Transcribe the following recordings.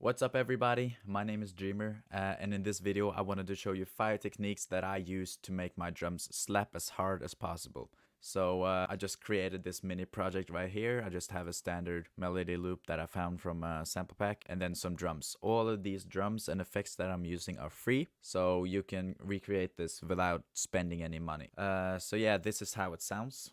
What's up everybody, my name is Dreamer and in this video I wanted to show you 5 techniques that I use to make my drums slap as hard as possible. So I just created this mini project right here. I just have a standard melody loop that I found from a sample pack and then some drums. All of these drums and effects that I'm using are free, so you can recreate this without spending any money. So yeah, this is how it sounds.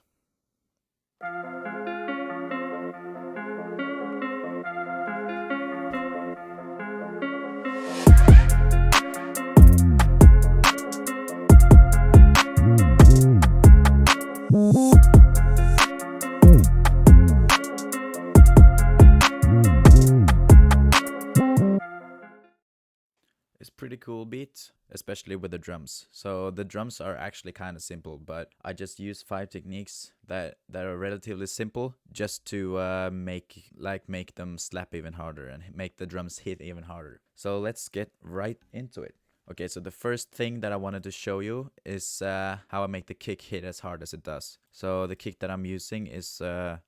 It's pretty cool beat, especially with the drums. So the drums are actually kind of simple, but I just use 5 techniques that are relatively simple just to make them slap even harder and make the drums hit even harder. So let's get right into it. Okay, so the first thing that I wanted to show you is how I make the kick hit as hard as it does. So the kick that I'm using is from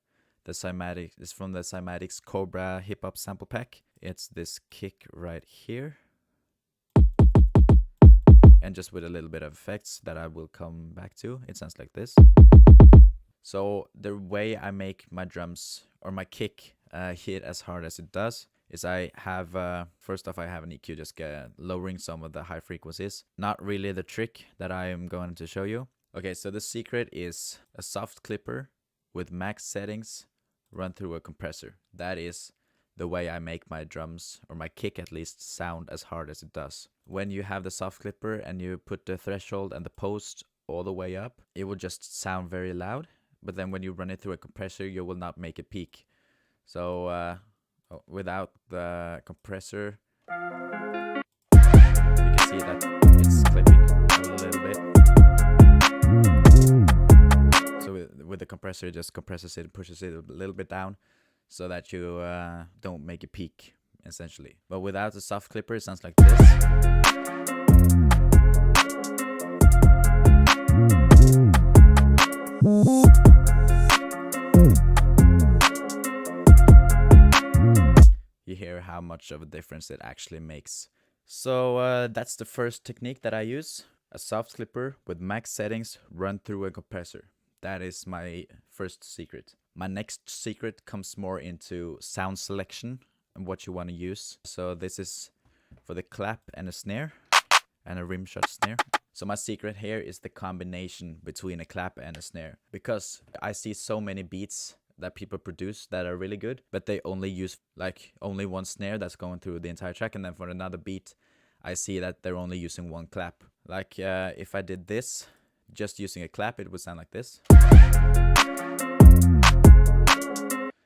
the Cymatics Cobra Hip Hop Sample Pack. It's this kick right here. And just with a little bit of effects that I will come back to, it sounds like this. So the way I make my drums or my kick hit as hard as it does is I have, first off I have an EQ just lowering some of the high frequencies. Not really the trick that I am going to show you. Okay, so the secret is a soft clipper with max settings run through a compressor. That is the way I make my drums, or my kick at least, sound as hard as it does. When you have the soft clipper and you put the threshold and the post all the way up, it will just sound very loud. But then when you run it through a compressor, you will not make a peak. So without the compressor, you can see that it's clipping a little bit. So with the compressor, it just compresses it and pushes it a little bit down, so that you don't make a peak, essentially. But without the soft clipper, it sounds like this. You hear how much of a difference it actually makes. So that's the first technique that I use. A soft clipper with max settings run through a compressor. That is my first secret. My next secret comes more into sound selection and what you want to use. So this is for the clap and a snare and a rim shot snare. So my secret here is the combination between a clap and a snare, because I see so many beats that people produce that are really good, but they only use only one snare that's going through the entire track, and then for another beat I see that they're only using one clap. If I did this just using a clap, it would sound like this.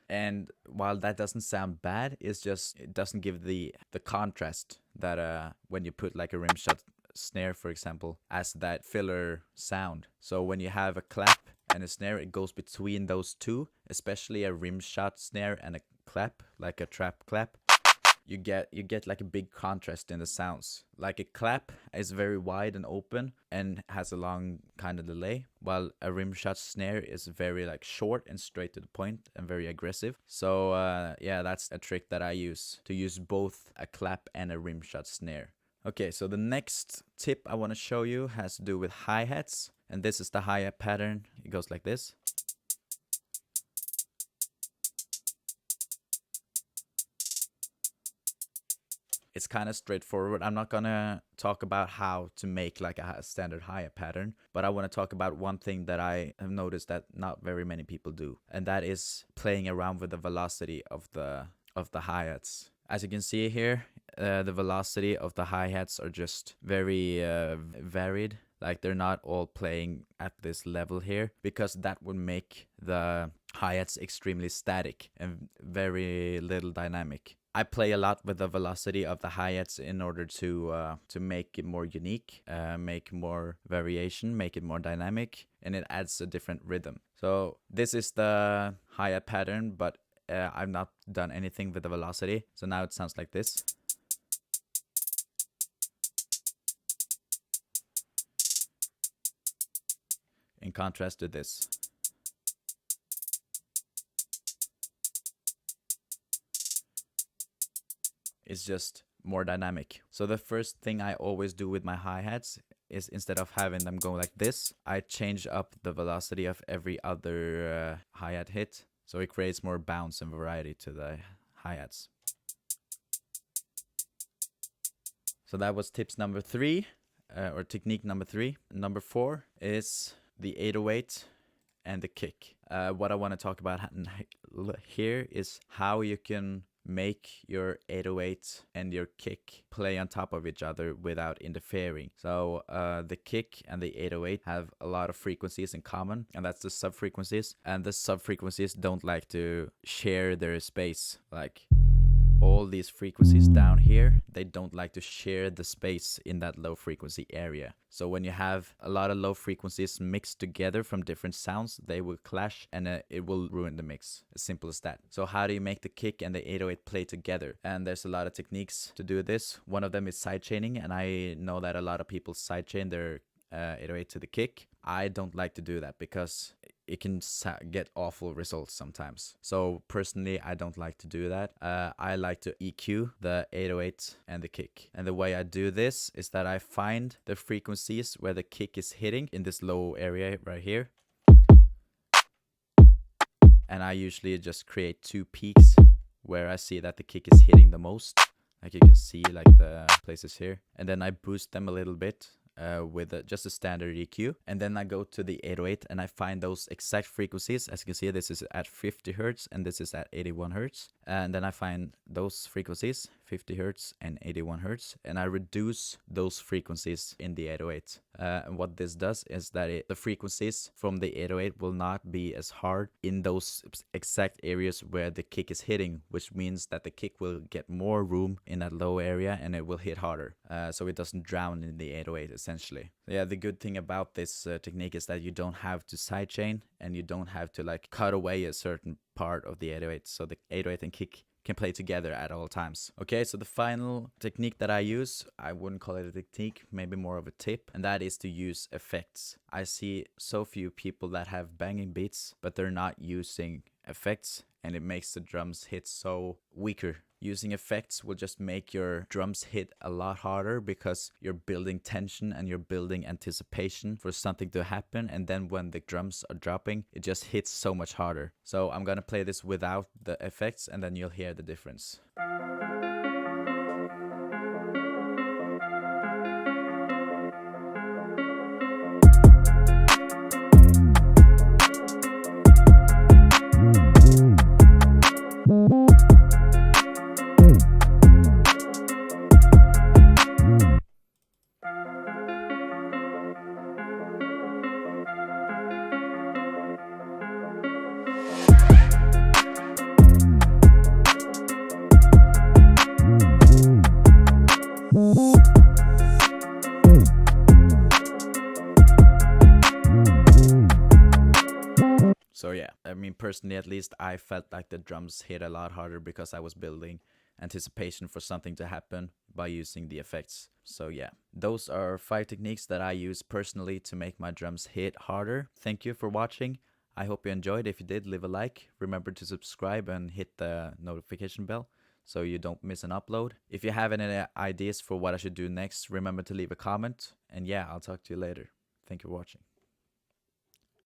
And while that doesn't sound bad, it doesn't give the contrast that when you put like a rim shot snare, for example, as that filler sound. So when you have a clap and a snare, it goes between those two, especially a rim shot snare and a clap, like a trap clap. You get like a big contrast in the sounds. Like a clap is very wide and open and has a long kind of delay, while a rim shot snare is very short and straight to the point and very aggressive. So yeah, that's a trick that I use, to use both a clap and a rim shot snare. Okay, so the next tip I want to show you has to do with hi-hats, and this is the hi-hat pattern. It goes like this. It's kind of straightforward. I'm not gonna talk about how to make like a standard hi-hat pattern, but I want to talk about one thing that I have noticed that not very many people do, and that is playing around with the velocity of the hi-hats. As you can see here, the velocity of the hi-hats are just very varied. Like, they're not all playing at this level here, because that would make the hi-hats extremely static and very little dynamic. I play a lot with the velocity of the hi-hats in order to make it more unique, make more variation, make it more dynamic, and it adds a different rhythm. So this is the hi-hat pattern, but I've not done anything with the velocity. So now it sounds like this. In contrast to this. is just more dynamic. So the first thing I always do with my hi-hats is, instead of having them go like this, I change up the velocity of every other hi-hat hit, so it creates more bounce and variety to the hi-hats. So that was tips number 3, or technique number 3. Number 4 is the 808 and the kick. What I want to talk about here is how you can make your 808 and your kick play on top of each other without interfering. So the kick and the 808 have a lot of frequencies in common, and that's the sub-frequencies. And the sub-frequencies don't like to share their space. Like all these frequencies down here, they don't like to share the space in that low frequency area. So when you have a lot of low frequencies mixed together from different sounds, they will clash and it will ruin the mix. As simple as that. So how do you make the kick and the 808 play together? And there's a lot of techniques to do this. One of them is sidechaining, and I know that a lot of people sidechain their 808 to the kick. I don't like to do that because it can get awful results sometimes. So personally, I don't like to do that. I like to EQ the 808 and the kick. And the way I do this is that I find the frequencies where the kick is hitting in this low area right here. And I usually just create 2 peaks where I see that the kick is hitting the most. Like you can see, like the places here. And then I boost them a little bit with just a standard EQ, and then I go to the 808 and I find those exact frequencies. As you can see, this is at 50 hertz and this is at 81 hertz, and then I find those frequencies, 50 hertz and 81 hertz, and I reduce those frequencies in the 808. And what this does is that the frequencies from the 808 will not be as hard in those exact areas where the kick is hitting, which means that the kick will get more room in that low area and it will hit harder, so it doesn't drown in the 808 essentially. Yeah, the good thing about this technique is that you don't have to sidechain and you don't have to like cut away a certain part of the 808, so the 808 and kick can play together at all times. Okay, so the final technique that I use, I wouldn't call it a technique, maybe more of a tip, and that is to use effects. I see so few people that have banging beats, but they're not using effects, and it makes the drums hit so weaker. Using effects will just make your drums hit a lot harder because you're building tension and you're building anticipation for something to happen, and then when the drums are dropping, it just hits so much harder. So I'm gonna play this without the effects and then you'll hear the difference. So yeah, I mean, personally at least, I felt like the drums hit a lot harder because I was building anticipation for something to happen by using the effects. So yeah, those are 5 techniques that I use personally to make my drums hit harder. Thank you for watching. I hope you enjoyed. If you did, leave a like. Remember to subscribe and hit the notification bell so you don't miss an upload. If you have any ideas for what I should do next, remember to leave a comment. And yeah, I'll talk to you later. Thank you for watching.